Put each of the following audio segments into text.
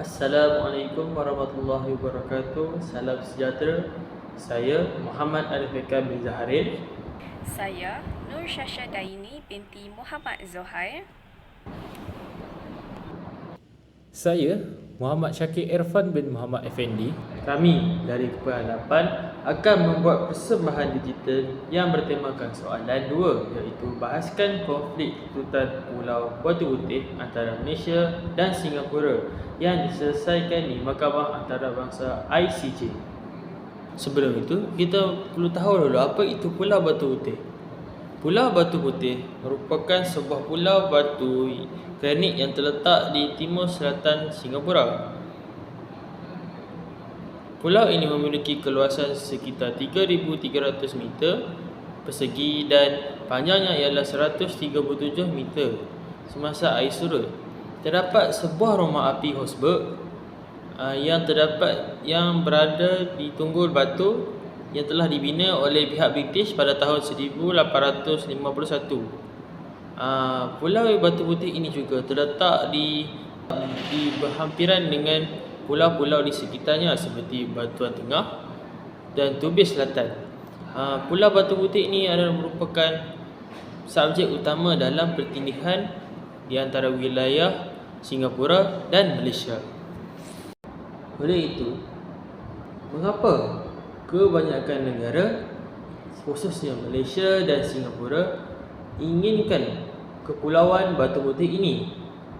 Assalamualaikum warahmatullahi wabarakatuh. Salam sejahtera. Saya Muhammad Arif Eka bin Zaharin. Saya Nur Syasha Daini binti Muhammad Zohair. Saya Muhammad Syakir Irfan bin Muhammad Effendi. Kami dari Kepala 8 akan membuat persembahan digital yang bertemakan soalan 2, iaitu bahaskan konflik tututan Pulau Batu Putih antara Malaysia dan Singapura yang diselesaikan di Mahkamah Antarabangsa ICJ. Sebelum itu, kita perlu tahu dulu apa itu Pulau Batu Putih. Pulau Batu Putih merupakan sebuah pulau batu granik yang terletak di timur selatan Singapura. Pulau ini memiliki keluasan sekitar 3,300 meter persegi dan panjangnya ialah 137 meter semasa air surut. Terdapat sebuah rumah api Hosberg yang berada di Tunggul Batu yang telah dibina oleh pihak British pada tahun 1851. Pulau Batu Putih ini juga terletak di berhampiran dengan pulau-pulau di sekitarnya seperti Batuan Tengah dan Tubis Selatan. Pulau Batu Putih ini adalah merupakan subjek utama dalam pertindihan di antara wilayah Singapura dan Malaysia. Oleh itu, mengapa kebanyakan negara, khususnya Malaysia dan Singapura, inginkan Kepulauan Batu Putih ini?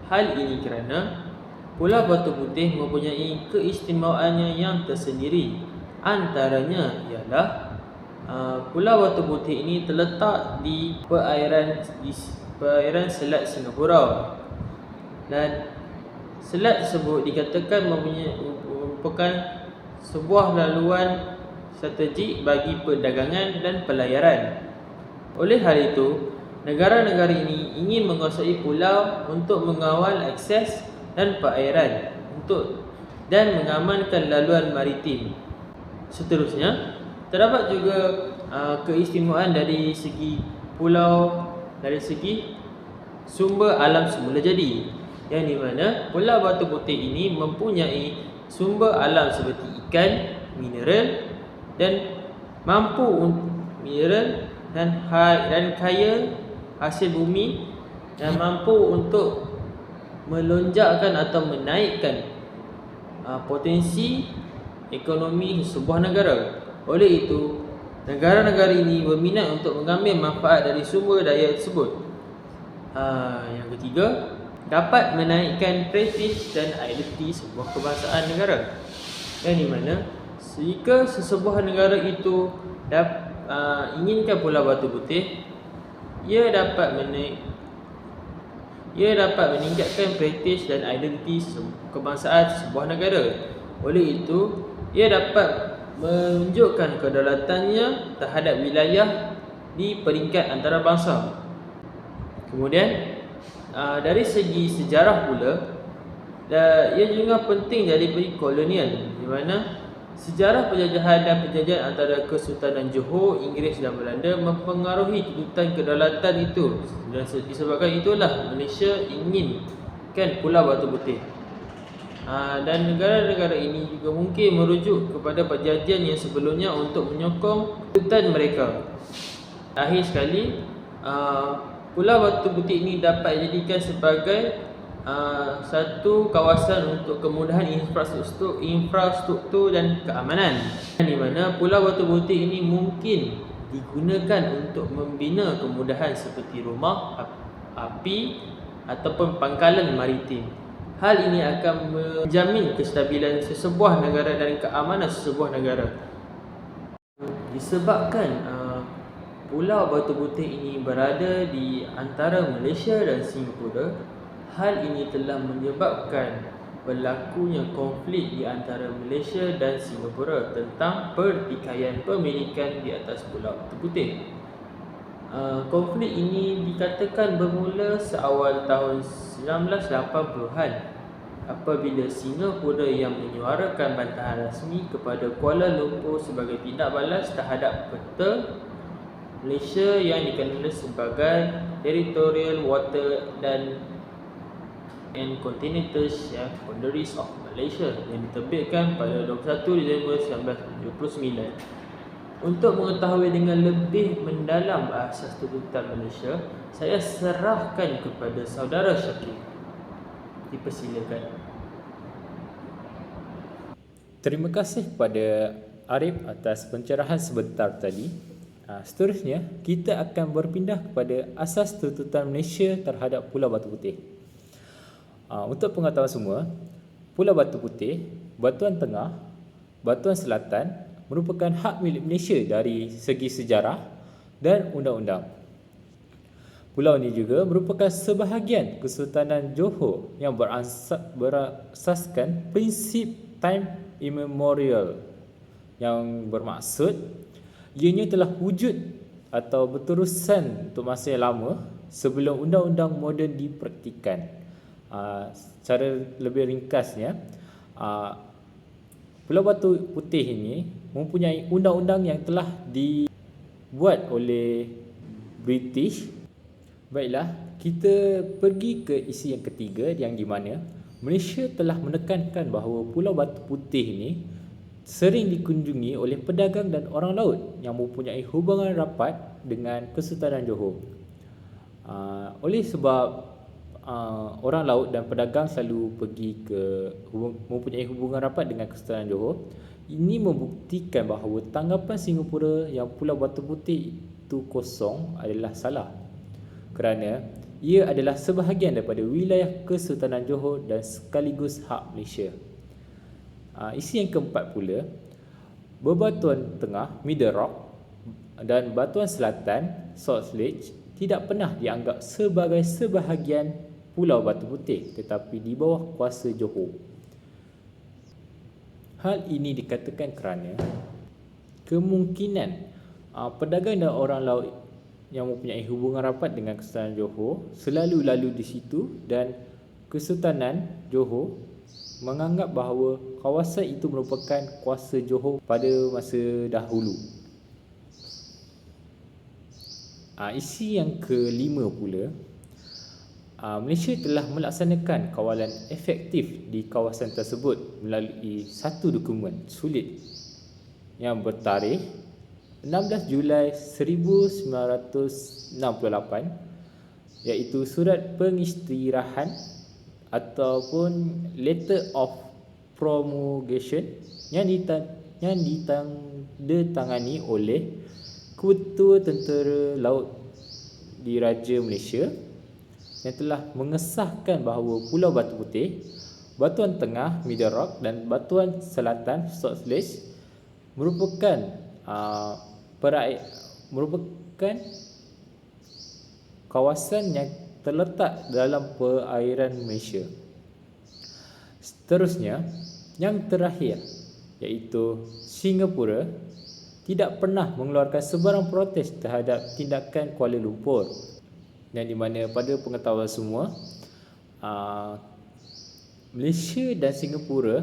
Hal ini kerana Pulau Batu Putih mempunyai keistimewaannya yang tersendiri. Antaranya ialah Pulau Batu Putih ini terletak di perairan Selat Singapura, dan selat tersebut dikatakan merupakan sebuah laluan strategik bagi perdagangan dan pelayaran. Oleh hal itu, negara-negara ini ingin menguasai pulau untuk mengawal akses dan perairan dan mengamankan laluan maritim. Seterusnya, terdapat juga keistimewaan dari segi pulau, dari segi sumber alam semula jadi, yang di mana Pulau Batu Putih ini mempunyai sumber alam seperti ikan, mineral dan kaya hasil bumi, dan mampu untuk melonjakkan atau menaikkan potensi ekonomi sebuah negara. Oleh itu, negara-negara ini berminat untuk mengambil manfaat dari sumber daya tersebut. Yang ketiga, dapat menaikkan prestige dan identiti sebuah kebangsaan negara, yang di mana jika sesebuah negara itu inginkan Pulau Batu Putih, ia dapat meningkatkan prestige dan identiti kebangsaan sebuah negara. Oleh itu, ia dapat menunjukkan kedaulatannya terhadap wilayah di peringkat antarabangsa. Kemudian, dari segi sejarah pula, ia juga penting dari periode kolonial, di mana sejarah penjajahan dan penjajahan antara Kesultanan Johor, Inggeris dan Belanda mempengaruhi kedudukan kedaulatan itu, dan disebabkan itulah Malaysia inginkan Pulau Batu Putih. Dan negara-negara ini juga mungkin merujuk kepada perjanjian yang sebelumnya untuk menyokong kedudukan mereka. Akhir sekali, Pulau Batu Putih ini dapat dijadikan sebagai satu kawasan untuk kemudahan infrastruktur dan keamanan, di mana Pulau Batu Putih ini mungkin digunakan untuk membina kemudahan seperti rumah api ataupun pangkalan maritim. Hal ini akan menjamin kestabilan sesebuah negara dan keamanan sesebuah negara. Disebabkan Pulau Batu Putih ini berada di antara Malaysia dan Singapura, hal ini telah menyebabkan berlakunya konflik di antara Malaysia dan Singapura tentang pertikaian pemilikan di atas Pulau Batu Putih. Konflik ini dikatakan bermula seawal tahun 1980-an apabila Singapura yang menyuarakan bantahan rasmi kepada Kuala Lumpur sebagai tindak balas terhadap peta Malaysia yang dikenali sebagai Territorial Water dan and Continentals Boundaries of Malaysia yang diterbitkan pada 21 Disember 1979. Untuk mengetahui dengan lebih mendalam asas tuntutan Malaysia, saya serahkan kepada saudara Syakir. Dipersilakan. Terima kasih kepada Arif atas pencerahan sebentar tadi. Seterusnya, kita akan berpindah kepada asas tuntutan Malaysia terhadap Pulau Batu Putih. Untuk pengetahuan semua, Pulau Batu Putih, Batuan Tengah, Batuan Selatan merupakan hak milik Malaysia dari segi sejarah dan undang-undang. Pulau ini juga merupakan sebahagian Kesultanan Johor yang berasaskan prinsip time immemorial, yang bermaksud ianya telah wujud atau berterusan untuk masa yang lama sebelum undang-undang moden dipraktikkan. Secara lebih ringkasnya, Pulau Batu Putih ini mempunyai undang-undang yang telah dibuat oleh British. Baiklah, kita pergi ke isi yang ketiga, yang di mana Malaysia telah menekankan bahawa Pulau Batu Putih ini sering dikunjungi oleh pedagang dan orang laut yang mempunyai hubungan rapat dengan Kesultanan Johor. Oleh sebab orang laut dan pedagang selalu mempunyai hubungan rapat dengan Kesultanan Johor, ini membuktikan bahawa tanggapan Singapura yang Pulau Batu Putih itu kosong adalah salah, kerana ia adalah sebahagian daripada wilayah Kesultanan Johor dan sekaligus hak Malaysia. Isi yang keempat pula, Berbatuan Tengah Middle Rock dan Batuan Selatan Salt Lake tidak pernah dianggap sebagai sebahagian Pulau Batu Putih tetapi di bawah kuasa Johor. Hal ini dikatakan kerana kemungkinan pedagang dan orang laut yang mempunyai hubungan rapat dengan Kesultanan Johor selalu lalu di situ, dan Kesultanan Johor menganggap bahawa kawasan itu merupakan kuasa Johor pada masa dahulu. Isi yang kelima pula, Malaysia telah melaksanakan kawalan efektif di kawasan tersebut melalui satu dokumen sulit yang bertarikh 16 Julai 1968, iaitu Surat Pengisytiharan ataupun Letter of Promulgation yang ditandatangani oleh Ketua Tentera Laut Diraja Malaysia, yang telah mengesahkan bahawa Pulau Batu Putih, Batuan Tengah Middle Rock dan Batuan Selatan Salt Lake merupakan kawasan yang terletak dalam perairan Malaysia. Seterusnya, yang terakhir, iaitu Singapura tidak pernah mengeluarkan sebarang protes terhadap tindakan Kuala Lumpur, yang di mana pada pengetahuan semua, Malaysia dan Singapura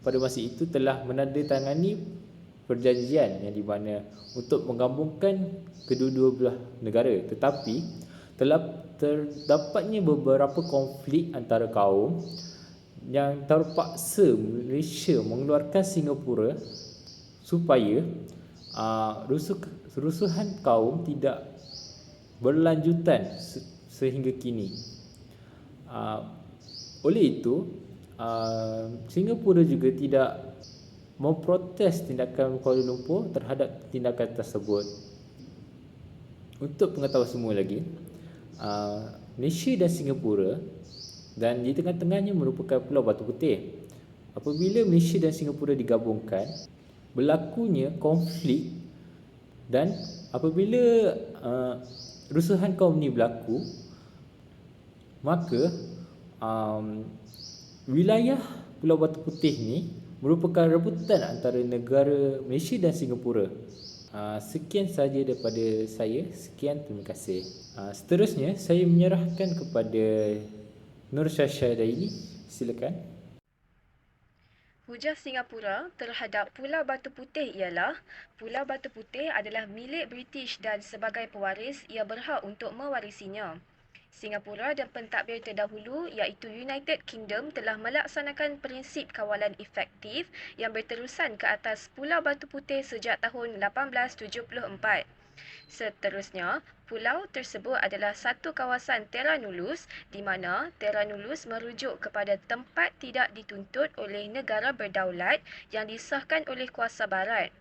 pada masa itu telah menandatangani perjanjian yang di mana untuk menggabungkan kedua-dua belah negara, tetapi telah terdapatnya beberapa konflik antara kaum yang terpaksa Malaysia mengeluarkan Singapura supaya rusuhan kaum tidak berlanjutan sehingga kini. Oleh itu, Singapura juga tidak memprotes tindakan Kuala Lumpur terhadap tindakan tersebut. Untuk pengetahuan semua lagi, Malaysia dan Singapura, dan di tengah-tengahnya merupakan Pulau Batu Putih. Apabila Malaysia dan Singapura digabungkan, berlakunya konflik, dan apabila rusuhan kaum ini berlaku, maka wilayah Pulau Batu Putih ni merupakan rebutan antara negara Malaysia dan Singapura. Sekian sahaja daripada saya. Sekian, terima kasih. Seterusnya saya menyerahkan kepada Nur Syasha Daini. Silakan. Hujah Singapura terhadap Pulau Batu Putih ialah Pulau Batu Putih adalah milik British dan sebagai pewaris ia berhak untuk mewarisinya. Singapura dan pentadbir terdahulu iaitu United Kingdom telah melaksanakan prinsip kawalan efektif yang berterusan ke atas Pulau Batu Putih sejak tahun 1874. Seterusnya, pulau tersebut adalah satu kawasan terra nullius di mana terra nullius merujuk kepada tempat tidak dituntut oleh negara berdaulat yang disahkan oleh kuasa barat.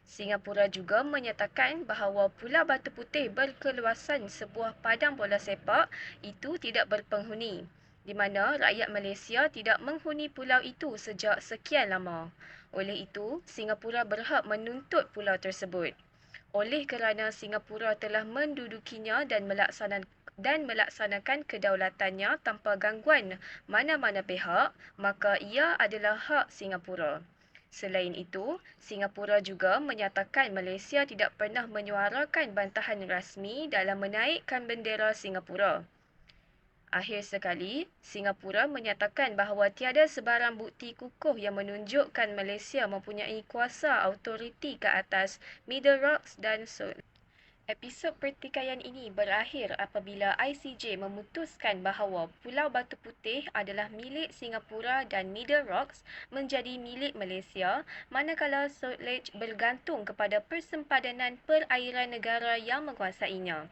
Singapura juga menyatakan bahawa Pulau Batu Putih berkeluasan sebuah padang bola sepak itu tidak berpenghuni, di mana rakyat Malaysia tidak menghuni pulau itu sejak sekian lama. Oleh itu, Singapura berhak menuntut pulau tersebut. Oleh kerana Singapura telah mendudukinya dan melaksanakan kedaulatannya tanpa gangguan mana-mana pihak, maka ia adalah hak Singapura. Selain itu, Singapura juga menyatakan Malaysia tidak pernah menyuarakan bantahan rasmi dalam menaikkan bendera Singapura. Akhir sekali, Singapura menyatakan bahawa tiada sebarang bukti kukuh yang menunjukkan Malaysia mempunyai kuasa autoriti ke atas Middle Rocks dan Sole. Episod pertikaian ini berakhir apabila ICJ memutuskan bahawa Pulau Batu Putih adalah milik Singapura dan Middle Rocks menjadi milik Malaysia, manakala Salt Lake bergantung kepada persempadanan perairan negara yang menguasainya.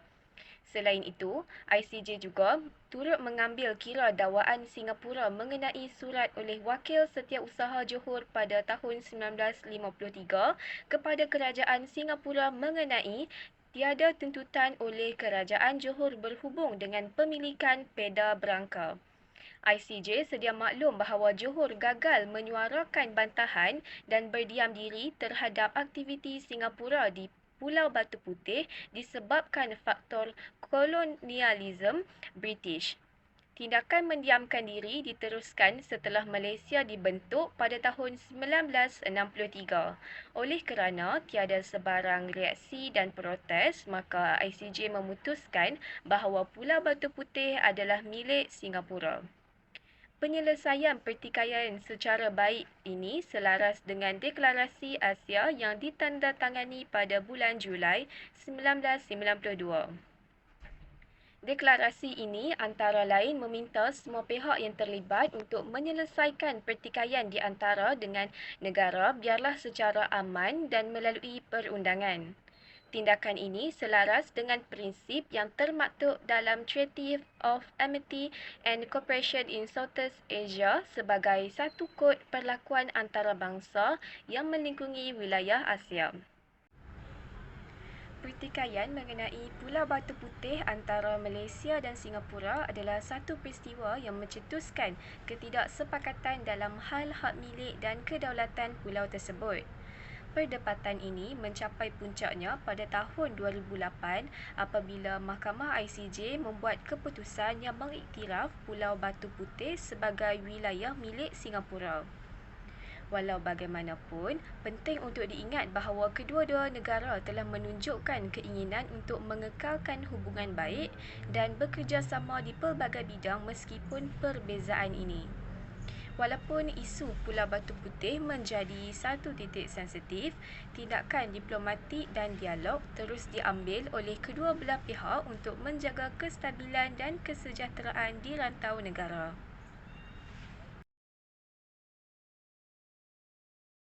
Selain itu, ICJ juga turut mengambil kira dakwaan Singapura mengenai surat oleh Wakil Setiausaha Johor pada tahun 1953 kepada Kerajaan Singapura mengenai tiada tuntutan oleh Kerajaan Johor berhubung dengan pemilikan peda berangka. ICJ sedia maklum bahawa Johor gagal menyuarakan bantahan dan berdiam diri terhadap aktiviti Singapura di Pulau Batu Putih disebabkan faktor kolonialisme British. Tindakan mendiamkan diri diteruskan setelah Malaysia dibentuk pada tahun 1963. Oleh kerana tiada sebarang reaksi dan protes, maka ICJ memutuskan bahawa Pulau Batu Putih adalah milik Singapura. Penyelesaian pertikaian secara baik ini selaras dengan Deklarasi Asia yang ditandatangani pada bulan Julai 1992. Deklarasi ini antara lain meminta semua pihak yang terlibat untuk menyelesaikan pertikaian di antara dengan negara biarlah secara aman dan melalui perundangan. Tindakan ini selaras dengan prinsip yang termaktub dalam Treaty of Amity and Cooperation in Southeast Asia sebagai satu kod perlakuan antarabangsa yang melingkungi wilayah Asia. Pertikaian mengenai Pulau Batu Putih antara Malaysia dan Singapura adalah satu peristiwa yang mencetuskan ketidaksepakatan dalam hal hak milik dan kedaulatan pulau tersebut. Perdebatan ini mencapai puncaknya pada tahun 2008 apabila Mahkamah ICJ membuat keputusan yang mengiktiraf Pulau Batu Putih sebagai wilayah milik Singapura. Walau bagaimanapun, penting untuk diingat bahawa kedua-dua negara telah menunjukkan keinginan untuk mengekalkan hubungan baik dan bekerjasama di pelbagai bidang meskipun perbezaan ini. Walaupun isu Pulau Batu Putih menjadi satu titik sensitif, tindakan diplomatik dan dialog terus diambil oleh kedua belah pihak untuk menjaga kestabilan dan kesejahteraan di rantau negara.